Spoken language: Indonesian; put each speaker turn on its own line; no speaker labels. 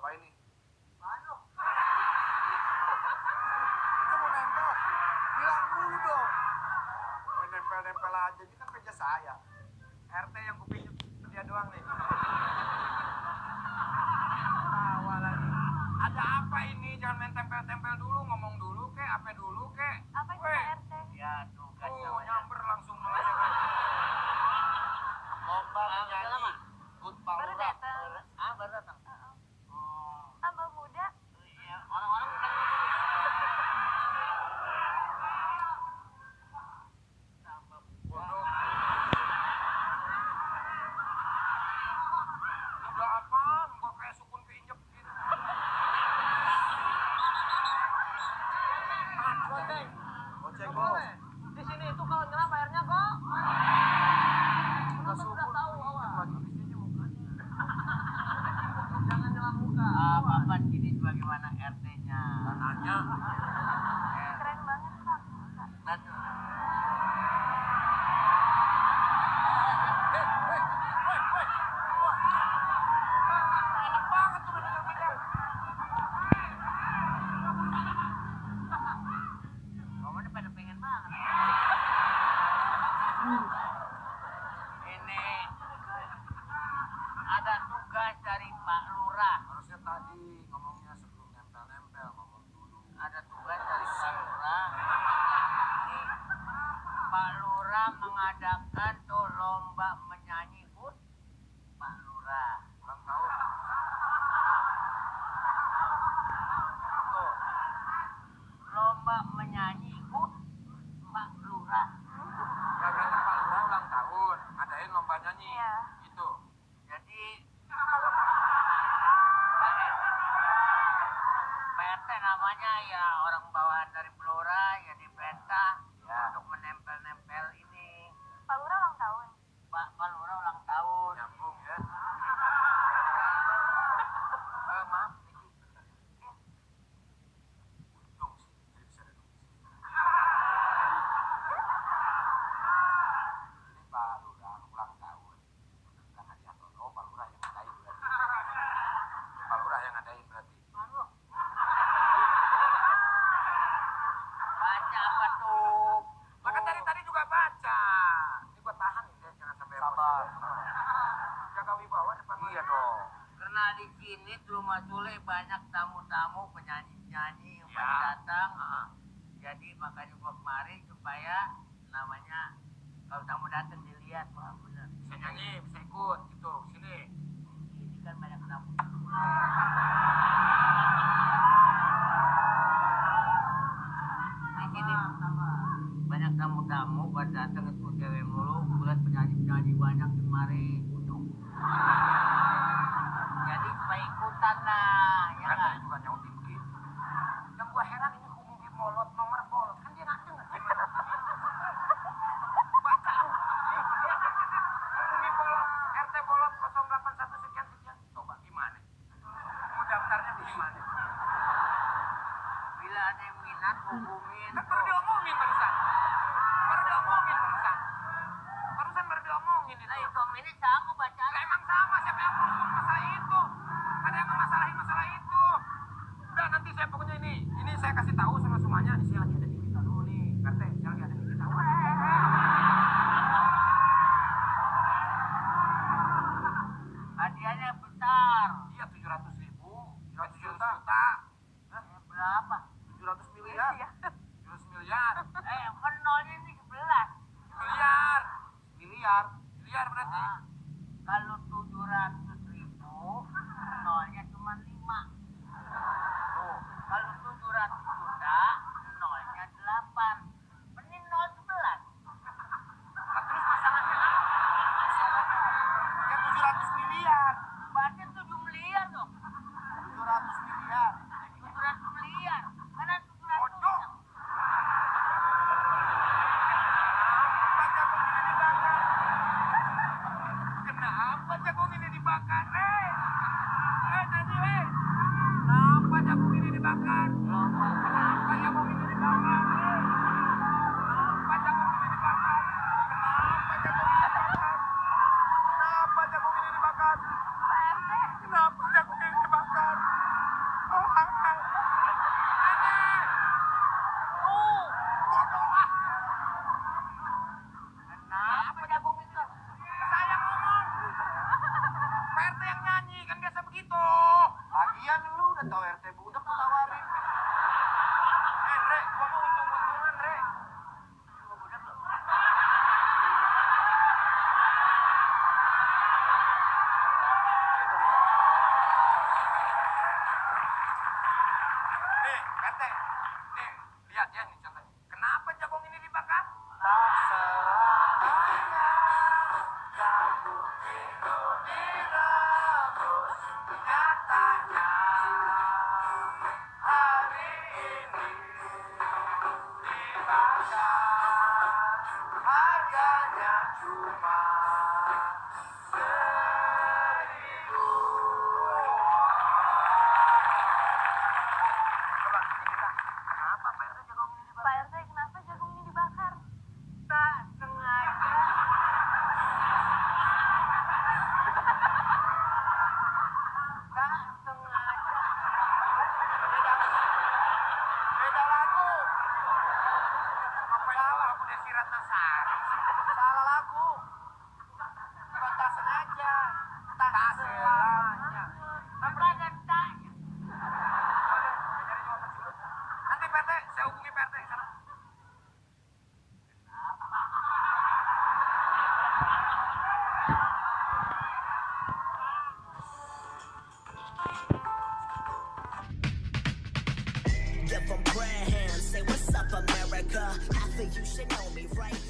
Apa ini?
Anu,
Itu mau nempel. Bilang dulu dong. Mau nempel-nempel aja. Ini kan meja saya. RT yang kupinjam dia doang nih. Tawa lagi. Ada apa ini? Jangan main tempel-tempel dulu. Ngomong dulu kek. Apa dulu kek.
apa itu
Weh.
Pak RT?
Ya tugas
Oh,
namanya.
nyamber langsung mulai. Lomba menyanyi. Good Pak
Baru
Lurah.
datang.
Baru datang. Oh,
Tambah muda.
iya, orang-orang bukan tambah
Bodoh. Udah apaan? Kok kayak sukun keinjek gitu.
Goceng.
Goceng,
Nggak
Bos.
boleh. Di sini itu kalau nyerap airnya kok.
Udah
Penonton
subur.
sudah tahu
Injek
awal.
lagi bisnisnya mukanya.
Jangan nyelam muka.
Bapak sini sebagaimana RT-nya.
Nanya.
Keren banget Pak.
Satu.
Enak banget tuh bener-bener.
Ngomongnya pada pengen banget. Ini ada tugas dari Pak Lurah.
Harusnya tadi ngomongnya sebelum nempel-nempel ngomong dulu.
Ada tugas dari Pak Lurah. Nih, Pak Lurah mengadakan tuh lomba menyanyi hut. Pak Lurah.
Ulang tahun.
Tuh. Lomba menyanyi hut Pak Lurah.
Katanya Pak Lurah ulang tahun. Adain lomba nyanyi.
Iya.
Gitu.
Jadi PT namanya ya orang bawahan dari Blora ya diperintah untuk menempel-nempel ini.
Pak Lurah ulang tahun.
Pak Lura ulang tahun.
Nyambung ya. Maaf, Niki. Bentar ya. Untung sih. Jadi bisa duduk di sini. Ini Pak Lurah ulang tahun. Bukan hadiah Toto, Pak Lurah yang ngadain berarti. Pak Lurah yang ngadain berarti.
Baca apa tuh?
Maka tadi juga baca. Ini gua tahan ya, jangan sampai sabar. Jaga wibawa depan. Iya dong.
Karena di sini di rumah Sule banyak tamu-tamu penyanyi-penyanyi yang
Ya.
pada datang. Jadi makanya gua kemarin supaya namanya kalau tamu datang dilihat wah bener.
Bisa nyanyi, bisa ikut gitu. Sini.
Ini kan banyak tamu. Di sini banyak tamu-tamu pada datang itu cewek mulu, buat penyanyi-penyanyi banyak kemarin. Jadi supaya ikutan lah, ya
Kan
kan?
tadi juga nyautin begitu. Yang gua heran ini umumi bolot nomor bolot. Kan dia nggak denger. Baca lu. Umumi bolot RT bolot 081 sekian sekian. Coba gimana? Mau daftarnya gimana?
Bila ada yang minat hubungin.
Kan baru diomongin barusan. Barusan baru diomongin itu.
Nah itu ini sama bacaan.
Lah emang sama, siapa yang ngurus masalah itu? Ada yang ngemasalahin masalah itu. Udah nanti saya pokoknya ini saya kasih tahu sama semuanya. Ini saya lagi ada di kita dulu nih, RT. Saya lagi ada di kita.
Hadiahnya besar.
Iya 700.000, 700 juta. Hah?
Berapa?
700 miliar. 700 miliar.
Kan nolnya ini 11.
Miliar. Miliar berarti.
Nah, kalau 700.000, nolnya cuma 5.
Tuh.
Kalau 700 juta, nolnya 8. Mending 0 11.
Nah, terus masalahnya apa? Masalahnya ya 700 miliar.
Berarti 7 miliar dong.
700 miliar.
700 miliar. Karena 700
Bodoh.
juta.
Kenapa jagung ini dibakar? Tadi, kenapa jagung ini dibakar? Kenapa jagung ini dibakar? Kenapa jagung ini dibakar? Kenapa jagung ini dibakar? Kenapa jagung ini dibakar?
Pak RT.
Kenapa jagung ini dibakar? Jangan. Nenek. Bodoh ah.
Kenapa jagung itu?
Saya ngomong. Pak RT yang nyanyi, kan biasa begitu. Lagian lu udah tau RT budak lu tawarin. Re, gua mau untung-untungan, Re.
Lu budak lu.
Nih, RT. Nih, lihat ya nih contohnya. Kenapa jagung ini dibakar?
Tak selamanya jagung itu direbus. Nyatanya hari ini dibakar. Harganya cuma 1.000.
Coba kita. Kenapa Pak RT jagung ini dibakar?
Pak RT, kenapa jagung ini dibakar?
Tak sengaja. Tak sengaja.
Beda lagu. Apa yang lagu Desi Ratnasari sih?
Salah lagu. Bukan tak sengaja. Tak selamanya.
Apa ada taknya?
Nanti Pak RT, saya hubungi Pak RT sana.
Give 'em prayer hands, say what's up America. Half of you should know me, right?